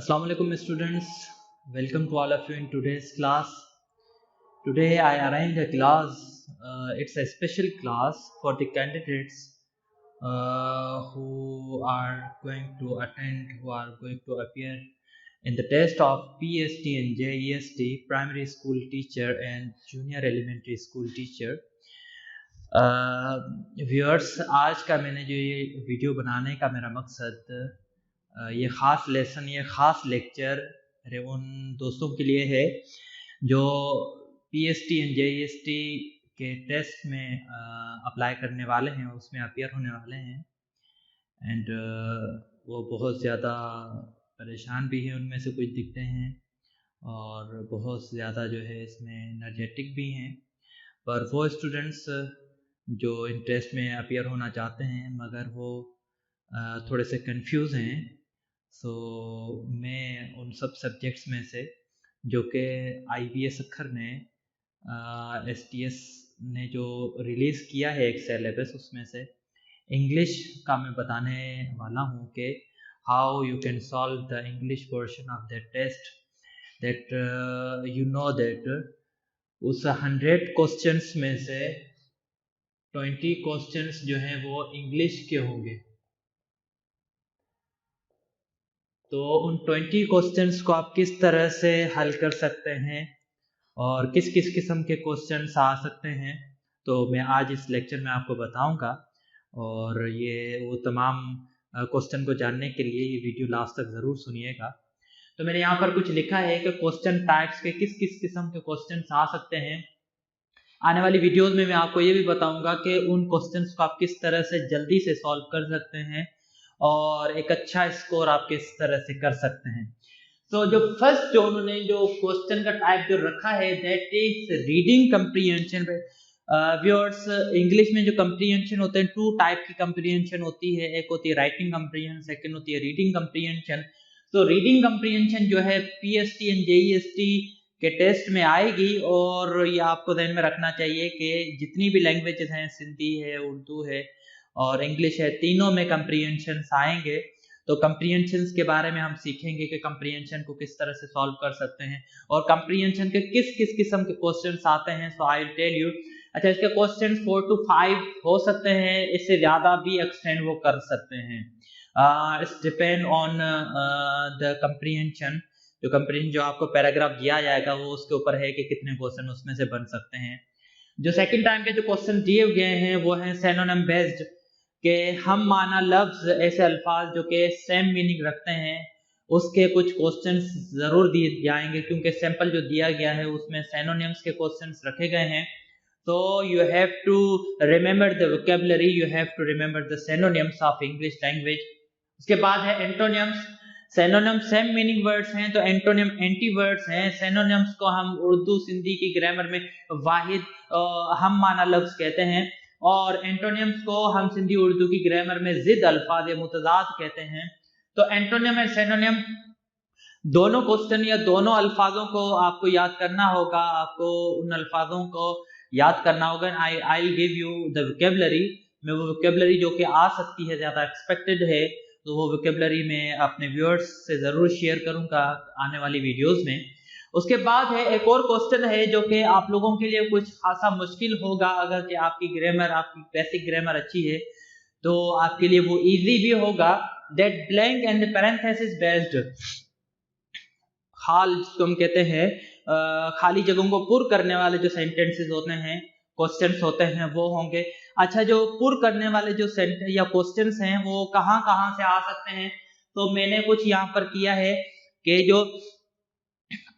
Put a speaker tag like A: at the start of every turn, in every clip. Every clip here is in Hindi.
A: Assalamu alaikum students, welcome to all of you in today's class. Today I arranged a class, it's a special class for the candidates who are going to attend, who are going to appear in the test of PST and JEST, primary school teacher and junior elementary school teacher. Viewers, आज का मैंने जो ये वीडियो बनाने का मेरा मकसद ये ख़ास लेसन, ये ख़ास लेक्चर मेरे उन दोस्तों के लिए है जो PST एंड JEST के टेस्ट में अप्लाई करने वाले हैं, उसमें अपीयर होने वाले हैं एंड वो बहुत ज़्यादा परेशान भी हैं, उनमें से कुछ दिखते हैं और बहुत ज़्यादा जो है इसमें एनर्जेटिक भी हैं। पर वो स्टूडेंट्स जो इन टेस्ट में अपीयर होना चाहते हैं मगर वो थोड़े से कंफ्यूज हैं, सो मैं उन सब सब्जेक्ट्स में से जो कि IBS अखर ने STS ने जो रिलीज़ किया है एक सिलेबस, उसमें से इंग्लिश का मैं बताने वाला हूँ कि how you can solve the English portion of the test, that you know that उस 100 क्वेश्चंस में से 20 क्वेश्चंस जो हैं वो इंग्लिश के होंगे। तो उन 20 क्वेश्चंस को आप किस तरह से हल कर सकते हैं और किस किस किस्म के क्वेश्चंस आ सकते हैं, तो मैं आज इस लेक्चर में आपको बताऊंगा। और ये वो तमाम क्वेश्चन को जानने के लिए ये वीडियो लास्ट तक ज़रूर सुनिएगा। तो मैंने यहाँ पर कुछ लिखा है कि क्वेश्चन टाइप्स के किस किस किस्म के क्वेश्चंस आ सकते हैं। आने वाली वीडियोस में मैं आपको ये भी बताऊंगा कि उन क्वेश्चंस को आप किस तरह से जल्दी से सॉल्व कर सकते हैं और एक अच्छा स्कोर आप किस तरह से कर सकते हैं। तो जो फर्स्ट जो उन्होंने जो क्वेश्चन का टाइप जो रखा है that is reading comprehension. Viewers, English में जो कंप्रीहेंशन होते हैं, 2 टाइप की कंप्रीहेंशन होती है, एक होती है राइटिंग कंप्रीहेंशन, सेकंड होती है रीडिंग कंप्रीहेंशन। तो रीडिंग कंप्रीहेंशन जो है PST एंड JEST के टेस्ट में आएगी और ये आपको ध्यान में रखना चाहिए कि जितनी भी लैंग्वेजेस हैं, सिंधी है, उर्दू है और इंग्लिश है, तीनों में कंप्रीहेंशंस आएंगे। तो कंप्रीहेंशंस के बारे में हम सीखेंगे कि कंप्रीहेंशन को किस तरह से सॉल्व कर सकते हैं और कंप्रीहेंशन के किस किस किस्म के क्वेश्चंस आते हैं। सो आई विल टेल यू। अच्छा, इसके क्वेश्चंस 4 to 5 हो सकते हैं, इससे ज़्यादा भी एक्सटेंड वो कर सकते हैं। It's depend on the comprehension. जो कंप्रीहेंशन जो आपको पैराग्राफ दिया जाएगा वो उसके ऊपर है कि कितने क्वेश्चन उसमें से बन सकते हैं। जो सेकंड टाइम के जो क्वेश्चन दिए गए हैं वो हैं सिनोनिम बेस्ड, के हम माना लफ्ज, ऐसे अल्फाज जो कि सेम मीनिंग रखते हैं, उसके कुछ क्वेश्चंस जरूर दिए जाएंगे क्योंकि सैंपल जो दिया गया है उसमें सिनोनिम्स के क्वेश्चंस रखे गए हैं। तो you have to remember the vocabulary, you have to remember the synonyms of English language. उसके बाद है antonyms. Synonym same meaning words हैं तो एंटोनिम एंटी वर्ड्स हैं। सिनोनिम्स को हम उर्दू सिंधी की ग्रामर में वाहिद हम माना लफ्ज कहते हैं और एंटोनिम्स को हम सिंधी उर्दू की ग्रामर में जिद अल्फाज या मुतजाद कहते हैं। तो एंटोनिम और सिनोनिम दोनों क्वेश्चन या दोनों अल्फाजों को आपको याद करना होगा, आपको उन अल्फाजों को याद करना होगा। I will give you the vocabulary. मैं वो वोकैबुलरी जो कि आ सकती है, ज़्यादा एक्सपेक्टेड है, तो वो वोकैबुलरी में अपने व्यूअर्स से ज़रूर शेयर करूंगा आने वाली वीडियोस में। उसके बाद है एक और क्वेश्चन है जो कि आप लोगों के लिए कुछ खासा मुश्किल होगा, अगर कि आपकी ग्रामर, आपकी बेसिक ग्रामर अच्छी है तो आपके लिए वो इजी भी होगा। That blank and parenthesis based, खाल जिसको हम कहते हैं, खाली जगहों को पुर करने वाले जो सेंटेंसेस होते हैं, क्वेश्चंस होते हैं, वो होंगे। अच्छा, जो पुर करने वाले जो सेंटेंस या क्वेश्चंस हैं वो कहाँ कहाँ से आ सकते हैं, तो मैंने कुछ यहाँ पर किया है कि जो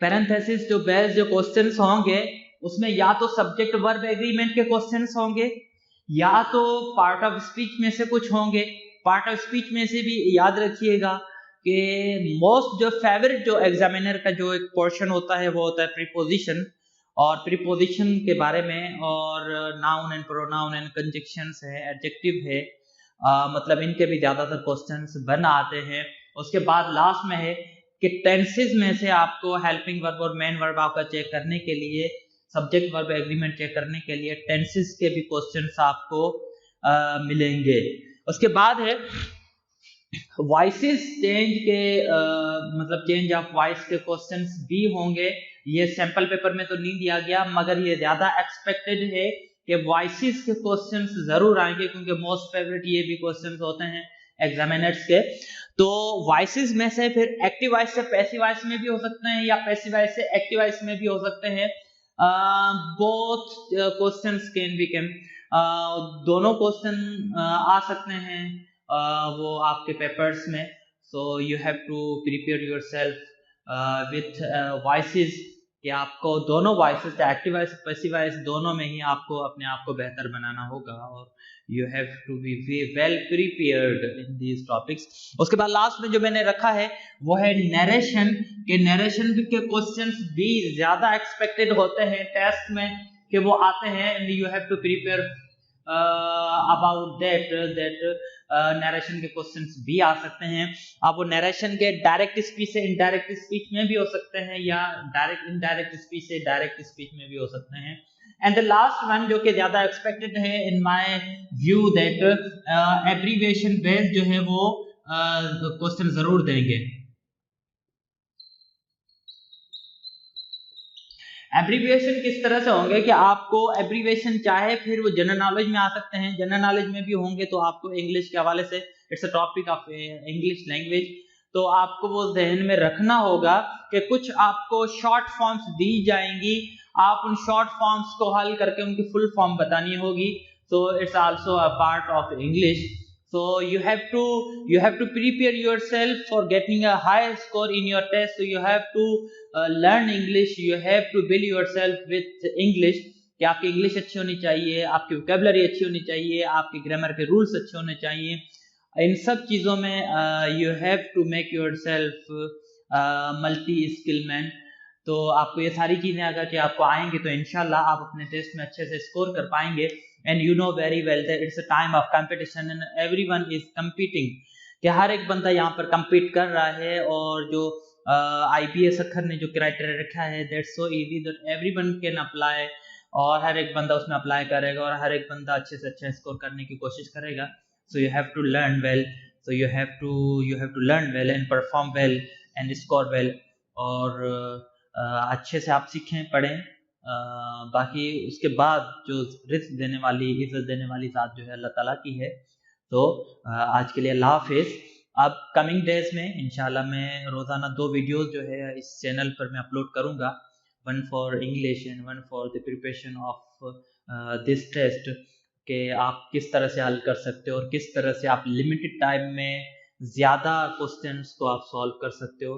A: पैरेंथेसिस जो बेस्ड जो क्वेश्चंस होंगे उसमें या तो सब्जेक्ट वर्ब एग्रीमेंट के क्वेश्चंस होंगे या तो पार्ट ऑफ स्पीच में से कुछ होंगे। पार्ट ऑफ स्पीच में से भी याद रखिएगा कि मोस्ट जो फेवरेट जो एग्जामिनर का जो एक पोर्शन होता है वो होता है प्रीपोजिशन, और प्रीपोजिशन के बारे में, और noun and pronoun and conjunctions है, एडजेक्टिव है, मतलब इनके भी ज्यादातर क्वेश्चंस बन आते हैं। उसके बाद लास्ट में है कि टेंसेस में से आपको हेल्पिंग वर्ब और मेन वर्ब आपका चेक करने के लिए, सब्जेक्ट वर्ब एग्रीमेंट चेक करने के लिए टेंसेस के भी क्वेश्चंस आपको मिलेंगे। उसके बाद है वॉइसेस चेंज के मतलब चेंज ऑफ वॉइस के क्वेश्चंस भी होंगे। ये सैंपल पेपर में तो नहीं दिया गया, मगर ये ज्यादा एक्सपेक्टेड है कि वॉइसेस के क्वेश्चंस जरूर आएंगे, क्योंकि मोस्ट फेवरेट ये भी क्वेश्चंस होते हैं एग्जामिनर्स के। तो वॉइसेस में से फिर एक्टिव वॉइस से पैसिव वॉइस में भी हो सकते हैं, या पैसिव वॉइस से एक्टिव वॉइस में भी हो सकते हैं। Both questions can be came, दोनों क्वेश्चन आ सकते हैं वो आपके पेपर्स में। So you have to prepare yourself with voices कि आपको दोनों voices, active voice passive voice, दोनों में ही आपको अपने आप को बेहतर बनाना होगा, और you have to be well prepared in these topics. उसके बाद लास्ट में जो मैंने रखा है वो है नरेशन के। नरेशन के क्वेश्चंस भी ज्यादा एक्सपेक्टेड होते हैं टेस्ट में कि वो आते हैं, and you have to prepare about that narration के क्वेश्चंस भी आ सकते हैं। अब वो नरेशन के डायरेक्ट स्पीच से इनडायरेक्ट स्पीच में भी हो सकते हैं, या डायरेक्ट इनडायरेक्ट स्पीच से डायरेक्ट स्पीच में भी हो सकते हैं। एंड द लास्ट वन जो कि ज्यादा एक्सपेक्टेड है in my view, that abbreviation based जो है वो क्वेश्चन जरूर देंगे। एब्रीविएशन किस तरह से होंगे कि आपको एब्रीविएशन चाहे फिर वो जनरल नॉलेज में आ सकते हैं, जनरल नॉलेज में भी होंगे तो आपको इंग्लिश के हवाले से, it's a topic of English language, तो आपको वो जहन में रखना होगा कि कुछ आपको शॉर्ट फॉर्म्स दी जाएंगी, आप उन शॉर्ट फॉर्म्स को हल करके उनकी फुल फॉर्म बतानी होगी। So it's also a part of English. So you have to prepare yourself for getting a high score in your test. So you have to learn English. You have to build yourself with English. कि आपकी इंग्लिश अच्छी होनी चाहिए, आपकी वोकेबलरी अच्छी होनी चाहिए, आपके ग्रामर के रूल्स अच्छे होने चाहिए। इन सब चीज़ों में you have to make yourself multi skill man. तो आपको ये सारी चीज़ें अगर कि आपको आएंगी तो इंशाल्लाह आप अपने टेस्ट में अच्छे से स्कोर कर पाएंगे। And you know very well that it's a time of competition and everyone is competing, कि हर एक बंदा यहाँ पर compete कर रहा है, और जो IPS अखर ने जो क्राइटेरिया रखा है that's so easy that everyone can apply, और हर एक बंदा उसमें अप्लाई करेगा और हर एक बंदा अच्छे से अच्छा स्कोर करने की कोशिश करेगा। So you have to learn well, so you have to learn well and perform well and score well, और अच्छे से आप सीखें, पढ़ें। बाकी उसके बाद जो रिस्क देने वाली, इज्जत देने वाली ज़ात जो है अल्लाह ताला की है। तो आज के लिए अल्लाह हाफिज़। अब कमिंग डेज में इंशाल्लाह मैं रोज़ाना 2 वीडियोस जो है इस चैनल पर मैं अपलोड करूँगा, one for English and one for the preparation of this test, कि आप किस तरह से हल कर सकते हो और किस तरह से आप लिमिटेड टाइम में ज़्यादा क्वेश्चंस को आप सॉल्व कर सकते हो।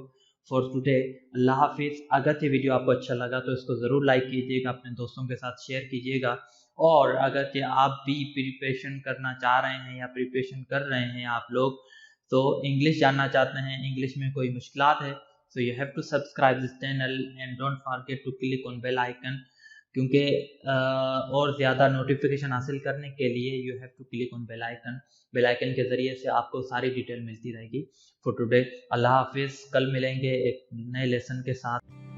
A: फॉर टुडे अल्लाह हाफिज़। अगर ये वीडियो आपको अच्छा लगा तो इसको ज़रूर लाइक कीजिएगा, अपने दोस्तों के साथ शेयर कीजिएगा, और अगर कि आप भी प्रिपरेशन करना चाह रहे हैं या प्रिपरेशन कर रहे हैं आप लोग, तो इंग्लिश जानना चाहते हैं, इंग्लिश में कोई मुश्किलात है, so you have to subscribe this channel and don't forget to click on bell icon, क्योंकि और ज़्यादा नोटिफिकेशन हासिल करने के लिए you have to click on bell icon. Bell icon के ज़रिए से आपको सारी डिटेल मिलती रहेगी। फॉर टुडे अल्लाह हाफिज़। कल मिलेंगे एक नए लेसन के साथ।